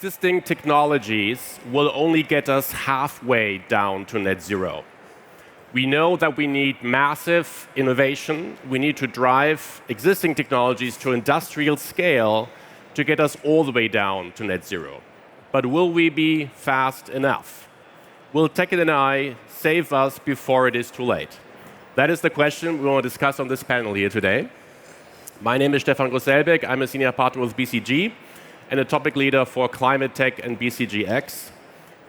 existing technologies will only get us halfway down to net zero. We know that we need massive innovation. We need to drive existing technologies to industrial scale to get us all the way down to net zero. But will we be fast enough? Will tech and AI save us before it is too late? That is the question we want to discuss on this panel here today. My name is Stefan Gross-Selbeck. I'm a senior partner with BCG and a topic leader for climate tech and BCGX.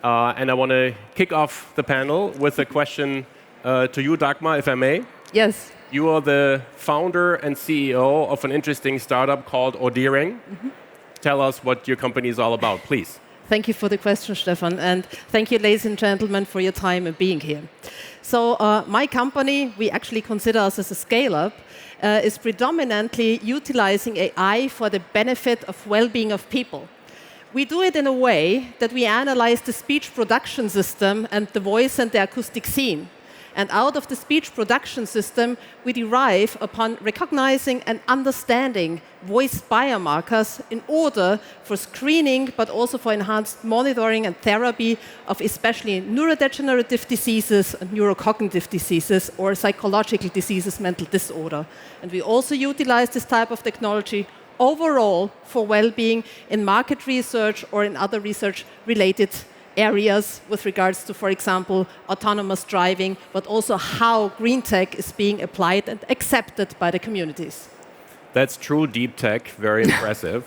And I want to kick off the panel with a question to you, Dagmar, if I may. Yes. You are the founder and CEO of an interesting startup called AUDeering. Mm-hmm. Tell us what your company is all about, please. Thank you for the question, Stefan, and thank you, ladies and gentlemen, for your time and being here. So my company, we actually consider us as a scale-up, is predominantly utilizing AI for the benefit of well-being of people. We do it in a way that we analyze the speech production system and the voice and the acoustic scene. And out of the speech production system, we derive upon recognizing and understanding voice biomarkers in order for screening, but also for enhanced monitoring and therapy of especially neurodegenerative diseases and neurocognitive diseases or psychological diseases, mental disorder. And we also utilize this type of technology overall for well-being in market research or in other research-related areas with regards to, for example, autonomous driving, but also how green tech is being applied and accepted by the communities. That's true deep tech, very impressive.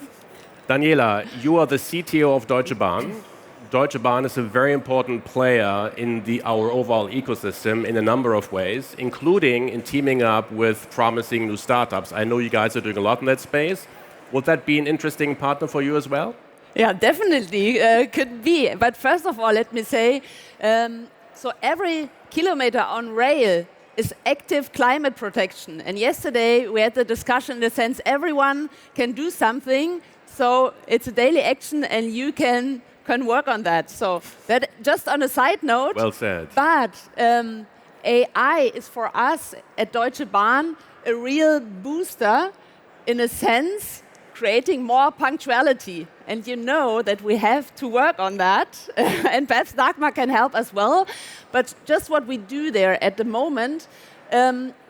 Daniela, you are the CTO of Deutsche Bahn. Deutsche Bahn is a very important player in our overall ecosystem in a number of ways, including in teaming up with promising new startups. I know you guys are doing a lot in that space. Would that be an interesting partner for you as well? Yeah, definitely could be. But first of all, let me say, so every kilometer on rail is active climate protection. And yesterday we had the discussion in the sense everyone can do something. So it's a daily action and you can work on that. So that just on a side note. Well said. But AI is for us at Deutsche Bahn a real booster in a sense, creating more punctuality. And you know that we have to work on that. And perhaps Dagmar can help as well. But just what we do there at the moment,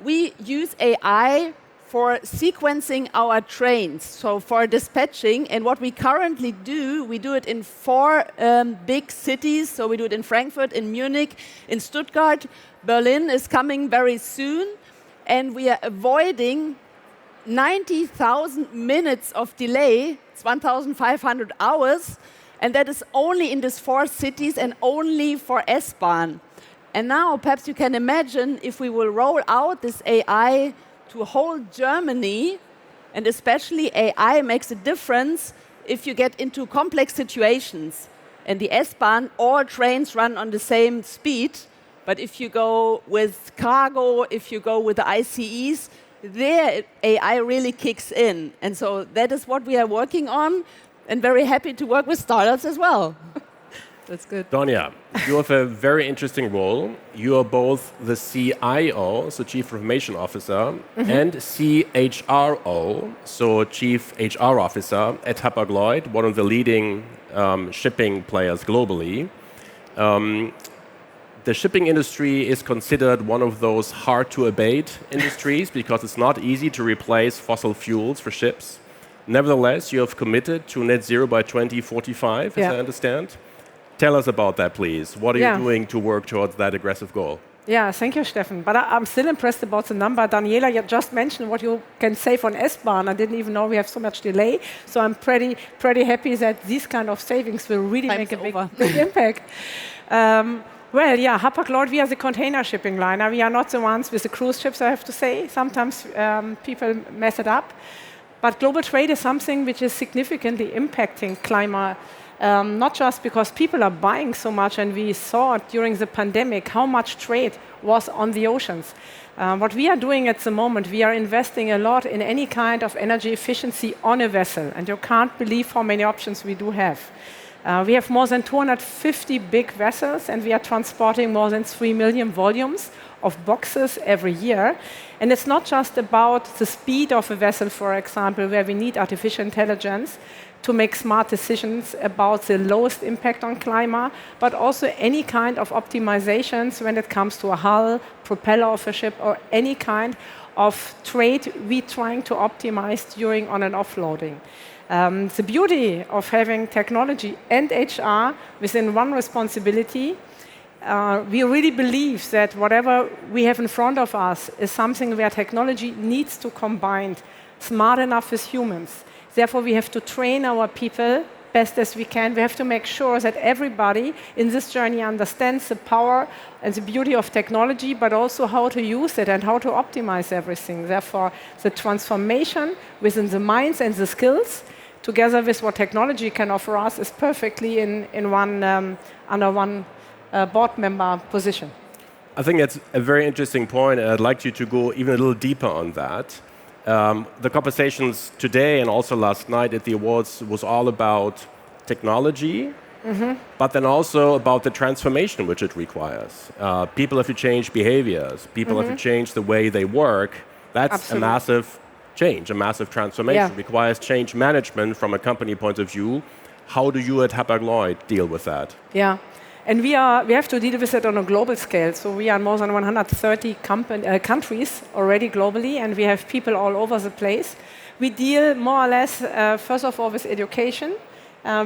we use AI for sequencing our trains, so for dispatching. And what we currently do, we do it in 4 big cities. So we do it in Frankfurt, in Munich, in Stuttgart. Berlin is coming very soon. And we are avoiding 90,000 minutes of delay, it's 1,500 hours, and that is only in these 4 cities and only for S-Bahn. And now perhaps you can imagine if we will roll out this AI to whole Germany, and especially AI makes a difference if you get into complex situations. And the S-Bahn, all trains run on the same speed, but if you go with cargo, if you go with the ICEs, there AI really kicks in. And so that is what we are working on, and very happy to work with startups as well. That's good. Donya, you have a very interesting role. You are both the CIO, so Chief Information Officer, and CHRO, so Chief HR Officer at Hapag-Lloyd, one of the leading shipping players globally. The shipping industry is considered one of those hard-to-abate industries because it's not easy to replace fossil fuels for ships. Nevertheless, you have committed to net zero by 2045, as I understand. Tell us about that, please. What are you doing to work towards that aggressive goal? Yeah, thank you, Stefan. But I'm still impressed about the number. Daniela, you just mentioned what you can save on S-Bahn. I didn't even know we have so much delay. So I'm pretty happy that these kind of savings will really make a big impact. Well, yeah, Hapag-Lloyd, we are the container shipping liner. We are not the ones with the cruise ships, I have to say. Sometimes people mess it up. But global trade is something which is significantly impacting climate, not just because people are buying so much, and we saw during the pandemic how much trade was on the oceans. What we are doing at the moment, we are investing a lot in any kind of energy efficiency on a vessel, and you can't believe how many options we do have. We have more than 250 big vessels, and we are transporting more than 3 million volumes of boxes every year. And it's not just about the speed of a vessel, for example, where we need artificial intelligence to make smart decisions about the lowest impact on climate, but also any kind of optimizations when it comes to a hull, propeller of a ship, or any kind of trade we're trying to optimize during on- and offloading. The beauty of having technology and HR within one responsibility, we really believe that whatever we have in front of us is something where technology needs to combine smart enough with humans. Therefore, we have to train our people best as we can. We have to make sure that everybody in this journey understands the power and the beauty of technology, but also how to use it and how to optimize everything. Therefore, the transformation within the minds and the skills, together with what technology can offer us, is perfectly in one under one board member position. I think that's a very interesting point, and I'd like you to go even a little deeper on that. The conversations today and also last night at the awards was all about technology, but then also about the transformation which it requires. People have to change behaviors. People have to change the way they work. That's Absolutely. a massive change, a massive transformation. Yeah. Requires change management from a company point of view. How do you at Hapag-Lloyd deal with that? Yeah. And we have to deal with it on a global scale. So we are in more than 130 countries already globally, and we have people all over the place. We deal more or less, first of all, with education.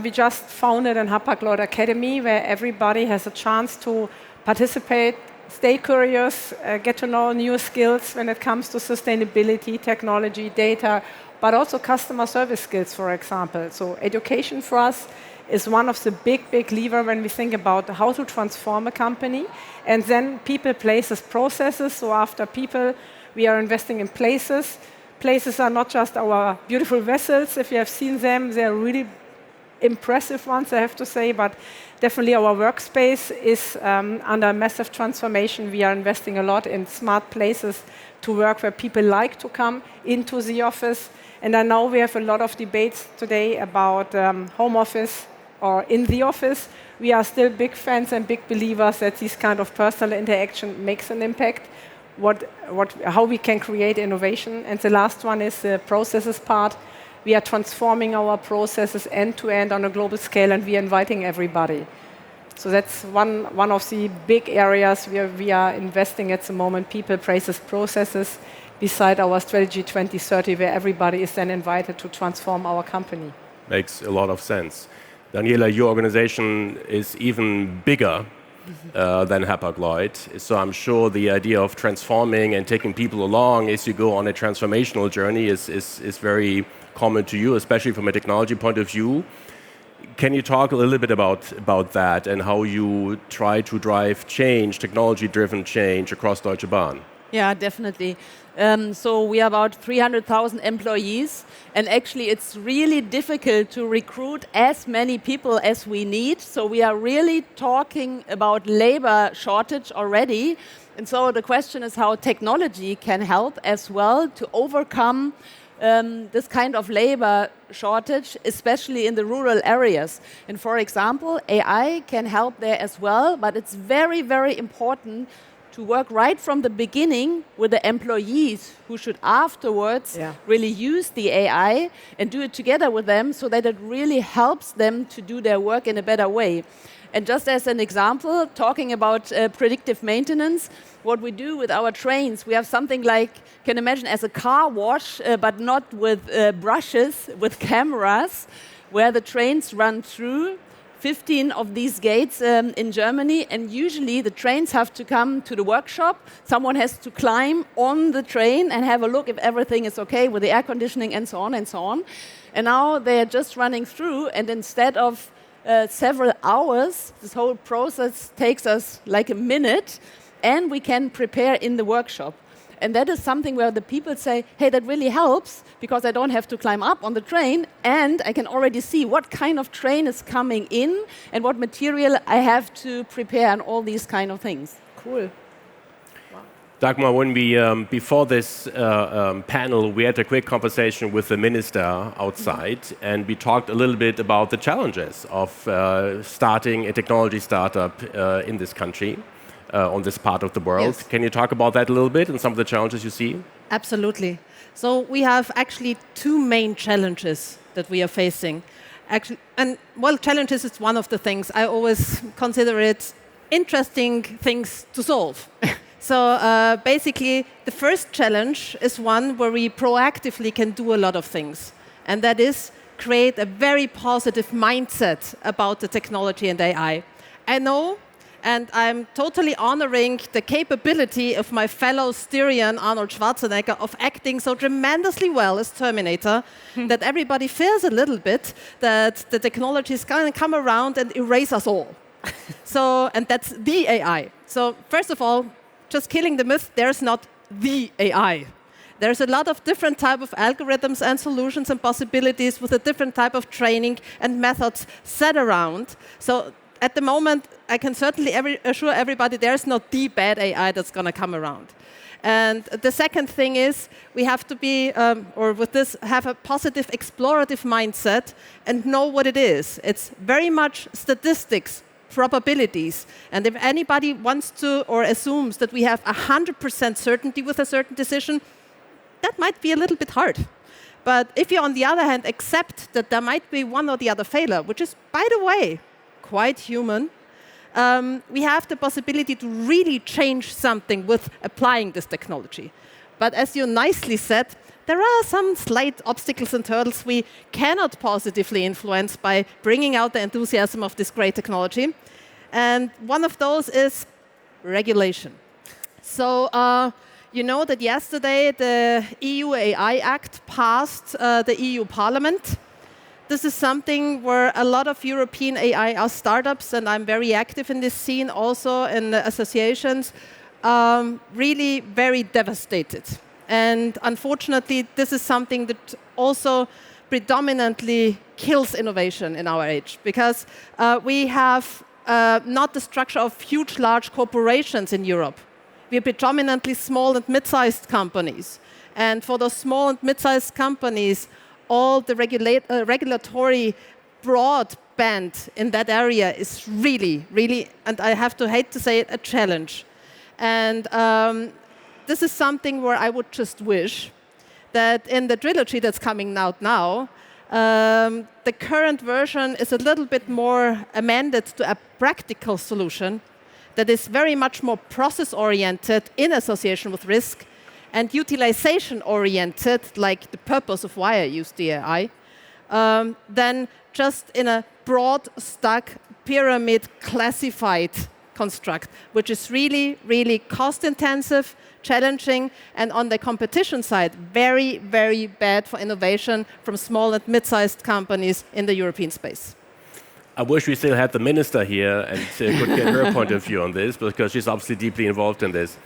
We just founded an Hapag-Lloyd Academy where everybody has a chance to participate, stay curious, get to know new skills when it comes to sustainability, technology, data, but also customer service skills, for example. So education for us is one of the big lever when we think about how to transform a company. And then people, places, processes. So after people, we are investing in places. Places are not just our beautiful vessels. If you have seen them, they're really impressive ones, I have to say, but definitely our workspace is under massive transformation. We are investing a lot in smart places to work where people like to come into the office. And I know we have a lot of debates today about home office or in the office. We are still big fans and big believers that this kind of personal interaction makes an impact, how we can create innovation. And the last one is the processes part. We are transforming our processes end to end on a global scale, and we are inviting everybody. So that's one of the big areas where we are investing at the moment, people, places, processes, beside our strategy 2030, where everybody is then invited to transform our company. Makes a lot of sense. Daniela, your organization is even bigger than Hapag-Lloyd. So I'm sure the idea of transforming and taking people along as you go on a transformational journey is very common to you, especially from a technology point of view. Can you talk a little bit about that and how you try to drive change, technology-driven change across Deutsche Bahn? Yeah, definitely. So we are about 300,000 employees, and actually it's really difficult to recruit as many people as we need. So we are really talking about labor shortage already. And so the question is how technology can help as well to overcome this kind of labor shortage, especially in the rural areas. And for example, AI can help there as well, but it's very, very important to work right from the beginning with the employees who should afterwards really use the AI and do it together with them so that it really helps them to do their work in a better way. And just as an example, talking about predictive maintenance, what we do with our trains, we have something like, can imagine as a car wash, but not with brushes, with cameras, where the trains run through 15 of these gates in Germany, and usually the trains have to come to the workshop. Someone has to climb on the train and have a look if everything is okay with the air conditioning and so on and so on. And now they're just running through, and instead of several hours, this whole process takes us like a minute, and we can prepare in the workshop. And that is something where the people say, hey, that really helps because I don't have to climb up on the train and I can already see what kind of train is coming in and what material I have to prepare and all these kind of things. Cool. Dagmar, when we, before this panel, we had a quick conversation with the minister outside, and we talked a little bit about the challenges of starting a technology startup in this country. on this part of the world. Yes. Can you talk about that a little bit and some of the challenges you see? Absolutely. So we have actually two main challenges that we are facing. Actually, and well, challenges is one of the things. I always consider it interesting things to solve. So basically, the first challenge is one where we proactively can do a lot of things, and that is create a very positive mindset about the technology and AI. I know, and I'm totally honoring the capability of my fellow Styrian Arnold Schwarzenegger of acting so tremendously well as Terminator that everybody fears a little bit that the technology is going to come around and erase us all. So, and that's the AI. So first of all, just killing the myth, there's not the AI. There's a lot of different type of algorithms and solutions and possibilities with a different type of training and methods set around. So at the moment, I can certainly assure everybody there's not the bad AI that's going to come around. And the second thing is we have to be, or with this, have a positive explorative mindset and know what it is. It's very much statistics, probabilities. And if anybody wants to or assumes that we have 100% certainty with a certain decision, that might be a little bit hard. But if you, on the other hand, accept that there might be one or the other failure, which is, by the way, quite human, we have the possibility to really change something with applying this technology. But as you nicely said, there are some slight obstacles and hurdles we cannot positively influence by bringing out the enthusiasm of this great technology. And one of those is regulation. So you know that yesterday the EU AI Act passed the EU Parliament. This is something where a lot of European AI are startups, and I'm very active in this scene also in the associations, really very devastated. And unfortunately, this is something that also predominantly kills innovation in our age, because we have not the structure of huge, large corporations in Europe. We are predominantly small and mid-sized companies. And for those small and mid-sized companies, all the regulatory broadband in that area is really, really, and I have to hate to say it, a challenge. And this is something where I would just wish that in the trilogy that's coming out now, the current version is a little bit more amended to a practical solution that is very much more process-oriented in association with risk and utilization-oriented, like the purpose of why I use the AI, than just in a broad stack pyramid classified construct, which is really, really cost-intensive, challenging, and on the competition side, very, very bad for innovation from small and mid-sized companies in the European space. I wish we still had the minister here and could get her point of view on this, because she's obviously deeply involved in this.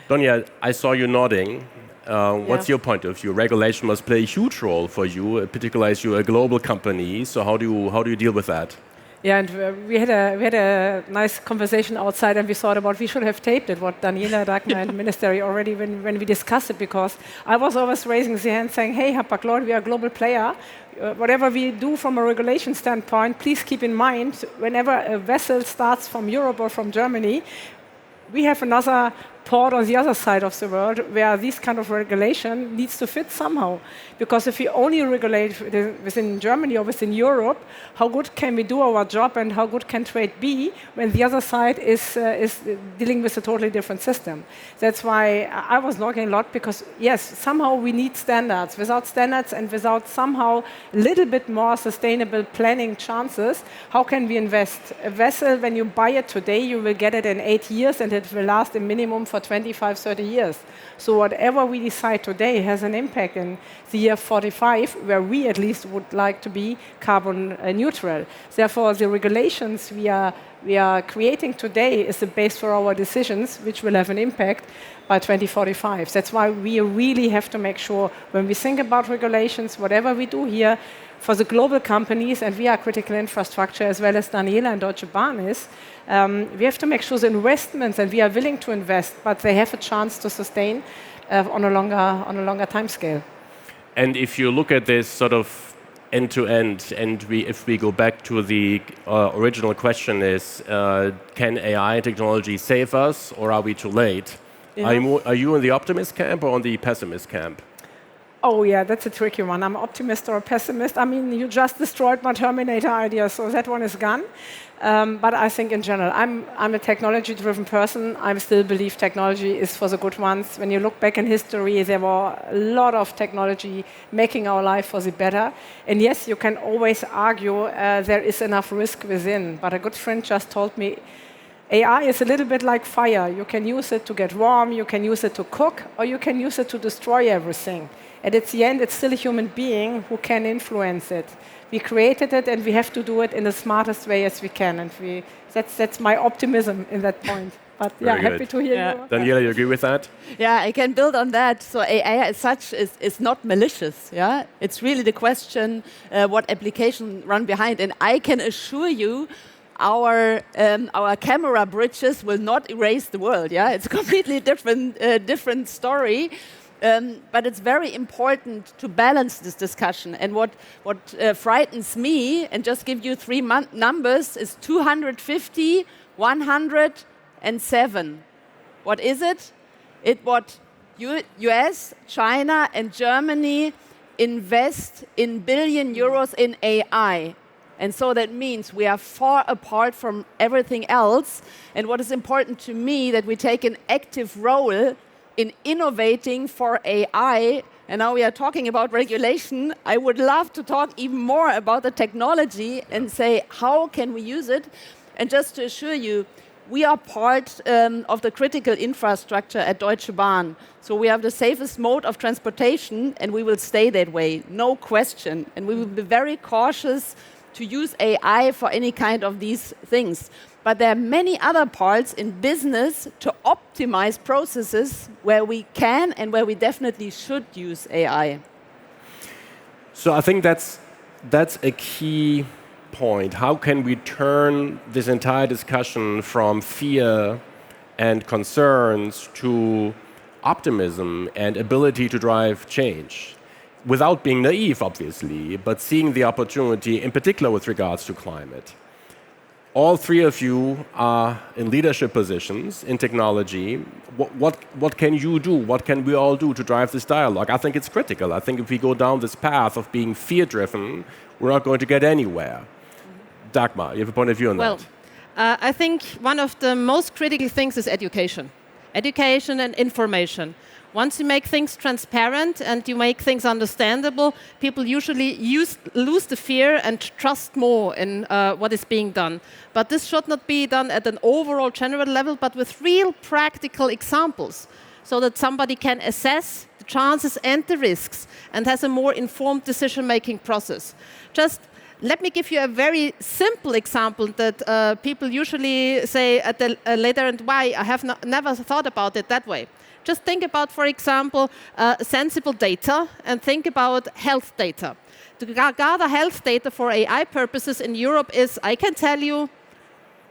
Donya, I saw you nodding. What's your point of view? Regulation must play a huge role for you, particularly as you're a global company. So how do you deal with that? Yeah, and we had a nice conversation outside, and we thought about we should have taped it, what Daniela, Dagmar, and Ministry already when we discussed it, because I was always raising the hand saying, hey, Hapag-Lloyd, we are a global player. Whatever we do from a regulation standpoint, please keep in mind, whenever a vessel starts from Europe or from Germany, we have another port on the other side of the world where this kind of regulation needs to fit somehow. Because if we only regulate within Germany or within Europe, how good can we do our job and how good can trade be when the other side is dealing with a totally different system? That's why I was looking a lot, because yes, somehow we need standards. Without standards and without somehow a little bit more sustainable planning chances, how can we invest? A vessel, when you buy it today, you will get it in 8 years and it will last a minimum for 25, 30 years. So whatever we decide today has an impact in the year 45, where we at least would like to be carbon neutral. Therefore, the regulations we are creating today is the base for our decisions, which will have an impact by 2045. That's why we really have to make sure when we think about regulations, whatever we do here, for the global companies, and we are critical infrastructure as well as Daniela and Deutsche Bahn is, we have to make sure the investments, and we are willing to invest, but they have a chance to sustain on a longer time scale. And if you look at this sort of end to end, and if we go back to the original question is, can AI technology save us, or are we too late? Are you in the optimist camp or on the pessimist camp? Oh yeah, that's a tricky one. I'm optimist or a pessimist. I mean, you just destroyed my Terminator idea, so that one is gone. But I think in general, I'm a technology-driven person. I still believe technology is for the good ones. When you look back in history, there were a lot of technology making our life for the better. And yes, you can always argue there is enough risk within. But a good friend just told me, AI is a little bit like fire. You can use it to get warm, you can use it to cook, or you can use it to destroy everything. And at the end, it's still a human being who can influence it. We created it, and we have to do it in the smartest way as we can. And that's my optimism in that point. But yeah, happy to hear you. Daniela, you agree with that? Yeah, I can build on that. So AI as such is not malicious. Yeah, it's really the question what application run behind. And I can assure you, our camera bridges will not erase the world. Yeah, it's a completely different story. But it's very important to balance this discussion. And what frightens me, and just give you three numbers, is 250, 100, and 7. What is it? It's what US, China, and Germany invest in billion euros in AI. And so that means we are far apart from everything else. And what is important to me, that we take an active role in innovating for AI. And now we are talking about regulation. I would love to talk even more about the technology and say, how can we use it? And just to assure you, we are part of the critical infrastructure at Deutsche Bahn. So we have the safest mode of transportation, and we will stay that way, no question. And we will be very cautious to use AI for any kind of these things. But there are many other parts in business to optimize processes where we can and where we definitely should use AI. So I think that's a key point. How can we turn this entire discussion from fear and concerns to optimism and ability to drive change? Without being naive, obviously, but seeing the opportunity, in particular with regards to climate. All three of you are in leadership positions in technology. What can you do? What can we all do to drive this dialogue? I think it's critical. I think if we go down this path of being fear-driven, we're not going to get anywhere. Dagmar, you have a point of view on that? Well, I think one of the most critical things is education. Education and information. Once you make things transparent and you make things understandable, people usually lose the fear and trust more in what is being done. But this should not be done at an overall general level, but with real practical examples, so that somebody can assess the chances and the risks and has a more informed decision-making process. Just let me give you a very simple example that people usually say at the later and why I have never thought about it that way. Just think about, for example, sensible data and think about health data. To gather health data for AI purposes in Europe is, I can tell you,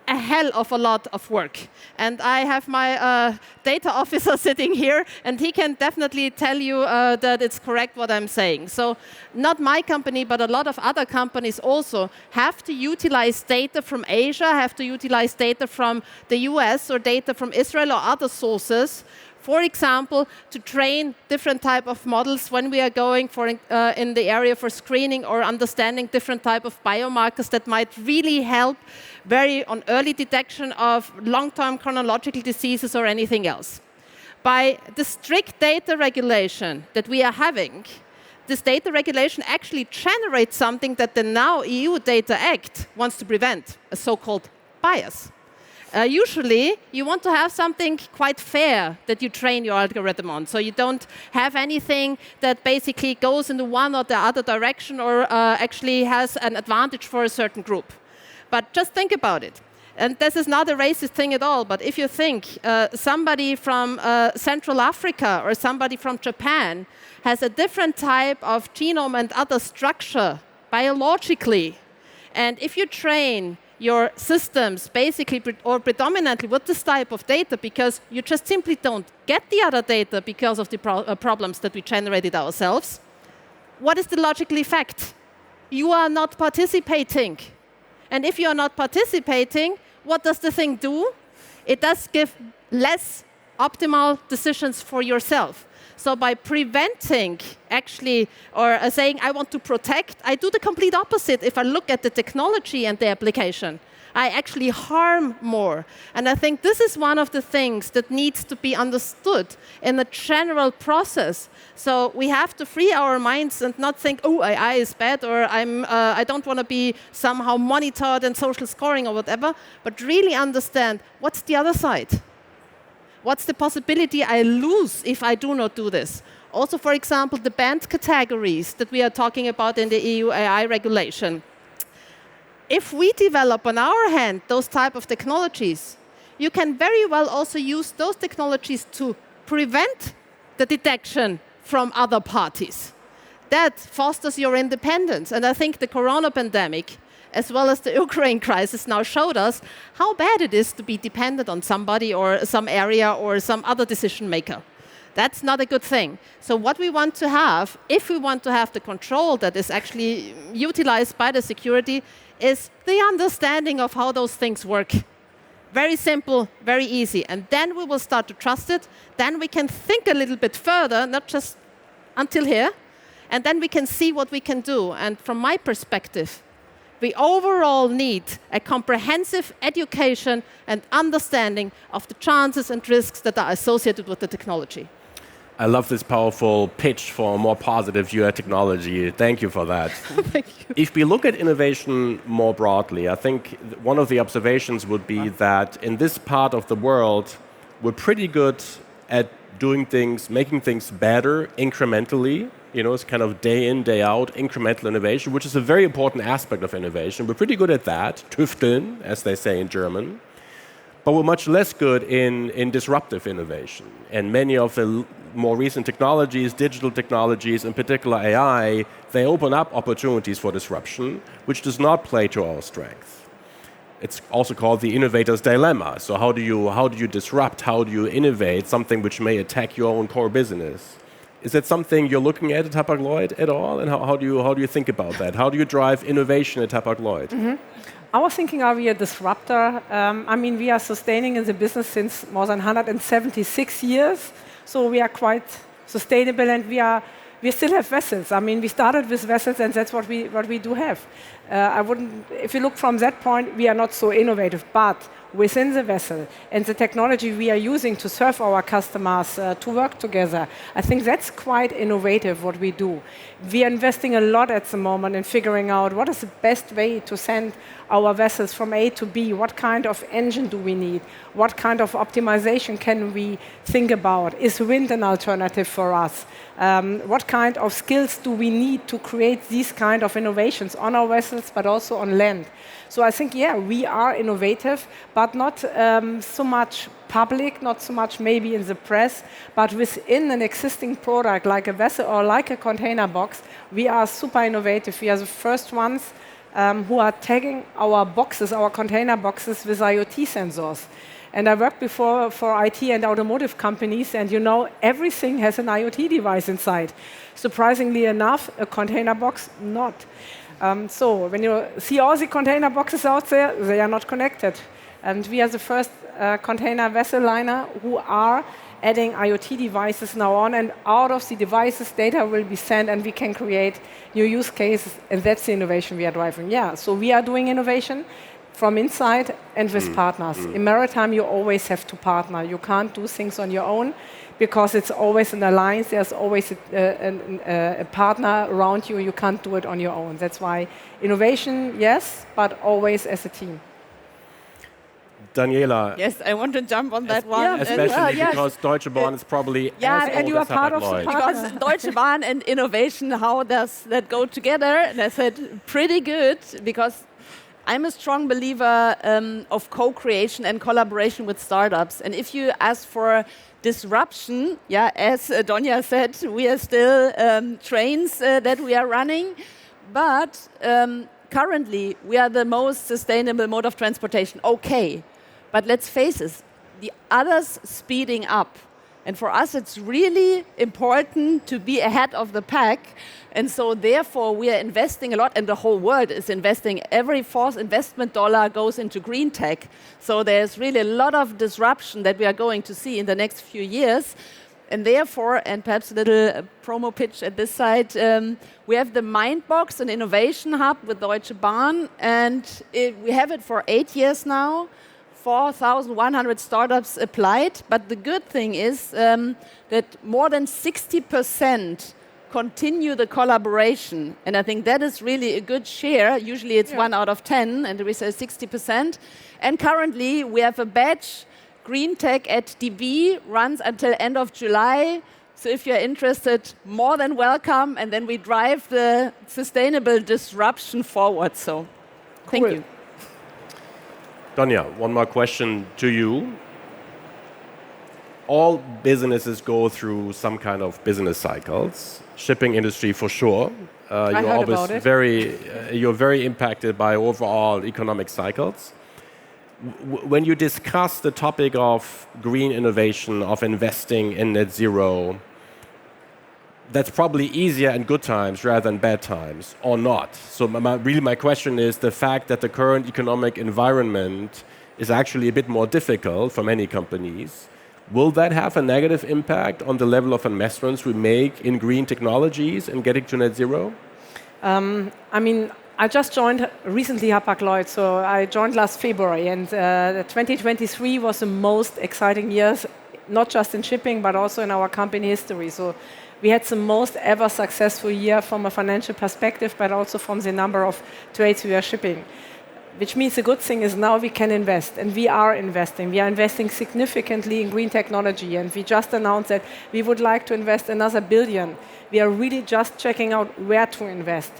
a hell of a lot of work. And I have my data officer sitting here, and he can definitely tell you that it's correct what I'm saying. So not my company, but a lot of other companies also have to utilize data from Asia, have to utilize data from the US or data from Israel or other sources, for example, to train different type of models when we are going for in the area for screening or understanding different type of biomarkers that might really help on early detection of long-term chronological diseases or anything else. By the strict data regulation that we are having, this data regulation actually generates something that the now EU Data Act wants to prevent, a so-called bias. Usually, you want to have something quite fair that you train your algorithm on. So you don't have anything that basically goes in the one or the other direction or actually has an advantage for a certain group. But just think about it. And this is not a racist thing at all, but if you think somebody from Central Africa or somebody from Japan has a different type of genome and other structure biologically, and if you train your systems basically or predominantly with this type of data because you just simply don't get the other data because of the problems that we generated ourselves, what is the logical effect? you are not participating. And if you are not participating, what does the thing do? It does give less optimal decisions for yourself. So by preventing, actually, or saying, I want to protect, I do the complete opposite. If I look at the technology and the application, I actually harm more. And I think this is one of the things that needs to be understood in the general process. So we have to free our minds and not think, oh, AI is bad, or I don't want to be somehow monitored and social scoring or whatever, but really understand what's the other side. What's the possibility I lose if I do not do this? Also, for example, the banned categories that we are talking about in the EU AI regulation. If we develop on our hand those type of technologies, you can very well also use those technologies to prevent the detection from other parties. That fosters your independence. And I think the corona pandemic, as well as the Ukraine crisis, now showed us how bad it is to be dependent on somebody or some area or some other decision maker. That's not a good thing. So what we want to have, if we want to have the control that is actually utilized by the security, is the understanding of how those things work. Very simple, very easy. And then we will start to trust it. Then we can think a little bit further, not just until here. And then we can see what we can do. And from my perspective, we overall need a comprehensive education and understanding of the chances and risks that are associated with the technology. I love this powerful pitch for a more positive view at technology. Thank you for that. Thank you. If we look at innovation more broadly, I think one of the observations would be that in this part of the world, we're pretty good at doing things, making things better incrementally. You know, it's kind of day in, day out, incremental innovation, which is a very important aspect of innovation. We're pretty good at that, tüfteln, as they say in German. But we're much less good in disruptive innovation. And many of the more recent technologies, digital technologies, in particular AI, they open up opportunities for disruption, which does not play to our strength. It's also called the innovator's dilemma. So how do you disrupt, how do you innovate something which may attack your own core business? Is that something you're looking at Hapag-Lloyd at all? And how do you think about that? How do you drive innovation at Hapag-Lloyd? Mm-hmm. I was thinking, are we a disruptor? I mean, we are sustaining in the business since more than 176 years, so we are quite sustainable, and we still have vessels. I mean, we started with vessels, and that's what we do have. If you look from that point, we are not so innovative, but within the vessel and the technology we are using to serve our customers, to work together, I think that's quite innovative what we do. We are investing a lot at the moment in figuring out what is the best way to send our vessels from A to B, what kind of engine do we need, what kind of optimization can we think about, is wind an alternative for us, what kind of skills do we need to create these kind of innovations on our vessels but also on land. So I think, yeah, we are innovative, but not so much public, not so much maybe in the press, but within an existing product like a vessel or like a container box, we are super innovative. We are the first ones who are tagging our boxes, our container boxes, with IoT sensors. And I worked before for IT and automotive companies, and you know, everything has an IoT device inside. Surprisingly enough, a container box, not. So when you see all the container boxes out there, they are not connected. And we are the first container vessel liner who are adding IoT devices now on, and out of the devices, data will be sent, and we can create new use cases, and that's the innovation we are driving. Yeah, so we are doing innovation from inside and with partners. In maritime, you always have to partner. You can't do things on your own because it's always an alliance. There's always a partner around you. You can't do it on your own. That's why innovation, yes, but always as a team. Daniela. Yes, I want to jump on that one. Yeah, especially because Deutsche Bahn is probably as and old you are as part of Hapag-Lloyd. Because Deutsche Bahn and innovation, how does that go together? And I said, pretty good, because I'm a strong believer of co-creation and collaboration with startups. And if you ask for disruption, yeah, as Donya said, we are still trains that we are running, but currently we are the most sustainable mode of transportation. Okay, but let's face it, the others speeding up, And for us, it's really important to be ahead of the pack. And so therefore, we are investing a lot, and the whole world is investing. Every fourth investment dollar goes into green tech. So there's really a lot of disruption that we are going to see in the next few years. And therefore, and perhaps a little promo pitch at this side, we have the Mindbox, an innovation hub with Deutsche Bahn, and we have it for 8 years now. 4,100 startups applied, but the good thing is that more than 60% continue the collaboration, and I think that is really a good share. Usually it's 1 out of 10, and we say 60%. And currently we have a batch, GreenTech at DB, runs until end of July. So if you're interested, more than welcome, and then we drive the sustainable disruption forward. So thank you. Donya, one more question to you. All businesses go through some kind of business cycles. Shipping industry for sure. You're very impacted by overall economic cycles. When you discuss the topic of green innovation, of investing in net zero, that's probably easier in good times rather than bad times, or not. So my question is the fact that the current economic environment is actually a bit more difficult for many companies. Will that have a negative impact on the level of investments we make in green technologies and getting to net zero? I just joined recently Hapag-Lloyd, so I joined last February, and 2023 was the most exciting year, not just in shipping, but also in our company history. So we had the most ever successful year from a financial perspective, but also from the number of trades we are shipping. Which means the good thing is now we can invest, and we are investing. We are investing significantly in green technology, and we just announced that we would like to invest another $1 billion. We are really just checking out where to invest.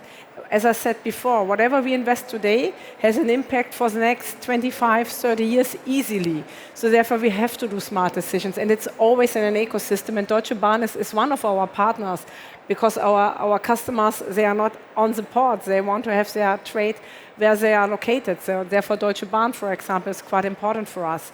As I said before, whatever we invest today has an impact for the next 25, 30 years easily. So therefore we have to do smart decisions, and it's always in an ecosystem, and Deutsche Bahn is one of our partners, because our customers, they are not on the ports. They want to have their trade where they are located. So therefore Deutsche Bahn, for example, is quite important for us.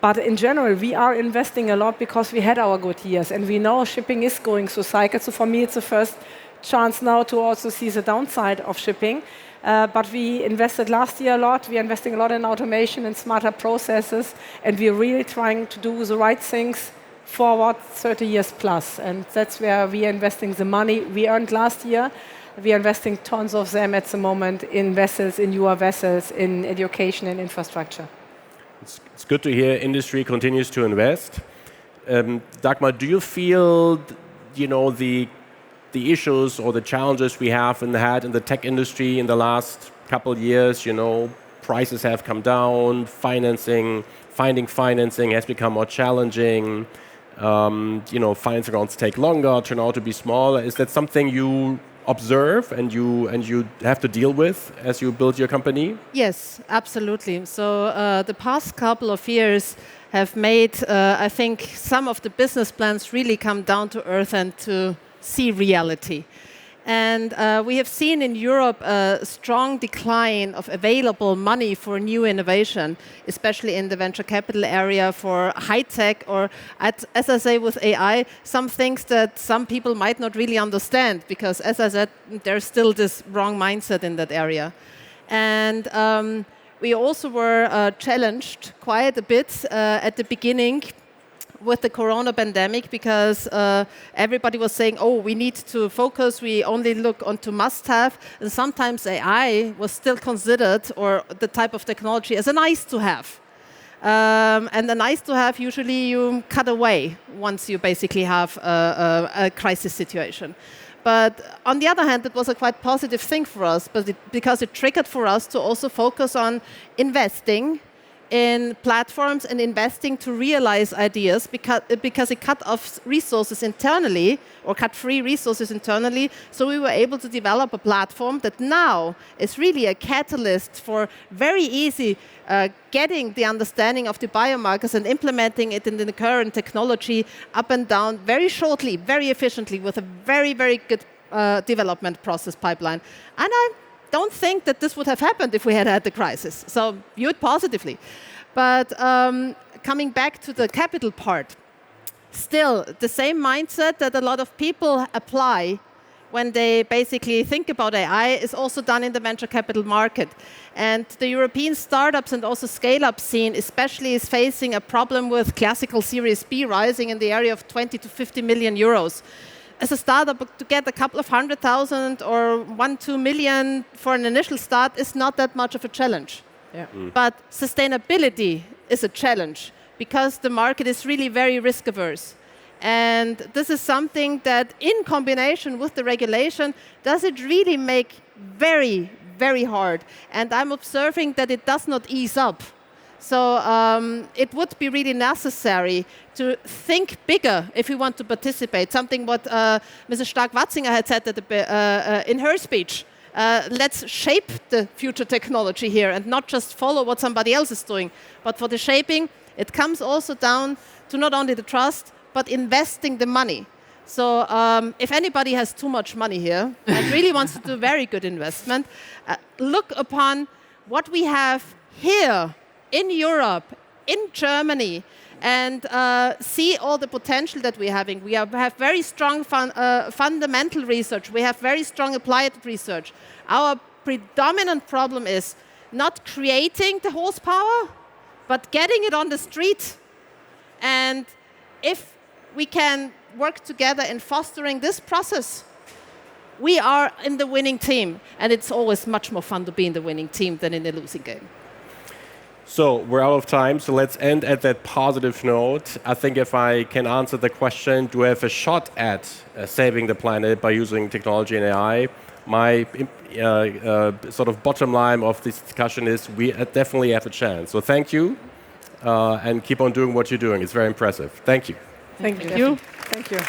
But in general, we are investing a lot because we had our good years, and we know shipping is going through cycles. So for me, it's the first chance now to also see the downside of shipping. But we invested last year a lot. We are investing a lot in automation and smarter processes, and we're really trying to do the right things forward 30 years plus. And that's where we are investing the money we earned last year. We are investing tons of them at the moment in vessels, in newer vessels, in education and infrastructure. It's good to hear industry continues to invest. Dagmar, do you feel, the issues or the challenges we have had in the tech industry in the last couple of years, prices have come down, finding financing has become more challenging, financing rounds take longer, turn out to be smaller. Is that something you observe and you have to deal with as you build your company? Yes, absolutely. So the past couple of years have made, I think, some of the business plans really come down to earth and to see reality. And we have seen in Europe a strong decline of available money for new innovation, especially in the venture capital area for high tech, or as I say with AI, some things that some people might not really understand, because as I said, there's still this wrong mindset in that area. And we also were challenged quite a bit at the beginning with the corona pandemic, because everybody was saying, we need to focus, we only look onto must-have, and sometimes AI was still considered, or the type of technology, as a nice-to-have. And the nice-to-have, usually you cut away once you basically have a crisis situation. But on the other hand, it was a quite positive thing for us, because it triggered for us to also focus on investing in platforms and investing to realize ideas, because it cut off resources internally, or cut free resources internally. So we were able to develop a platform that now is really a catalyst for very easy getting the understanding of the biomarkers and implementing it in the current technology up and down very shortly, very efficiently, with a very, very good development process pipeline. And I don't think that this would have happened if we had had the crisis. So view it positively. But coming back to the capital part, Still, the same mindset that a lot of people apply when they basically think about AI is also done in the venture capital market. And the European startups and also scale-up scene especially is facing a problem with classical Series B rising in the area of 20 to 50 million euros. As a startup, to get a couple of 100,000 or 1-2 million for an initial start is not that much of a challenge. Yeah. But sustainability is a challenge because the market is really very risk averse. And this is something that, in combination with the regulation, does it really make very, very hard. And I'm observing that it does not ease up. So it would be really necessary to think bigger if we want to participate. Something what Mrs. Stark-Watzinger had said in her speech. Let's shape the future technology here and not just follow what somebody else is doing. But for the shaping, it comes also down to not only the trust, but investing the money. So if anybody has too much money here and really wants to do very good investment, look upon what we have here in Europe, in Germany, and see all the potential that we're having. We have very strong fundamental research. We have very strong applied research. Our predominant problem is not creating the horsepower, but getting it on the street. And if we can work together in fostering this process, we are in the winning team. And it's always much more fun to be in the winning team than in the losing game. So we're out of time, so let's end at that positive note. I think if I can answer the question, do we have a shot at saving the planet by using technology and AI? My sort of bottom line of this discussion is we definitely have a chance. So thank you, and keep on doing what you're doing. It's very impressive. Thank you. Thank you. Thank you.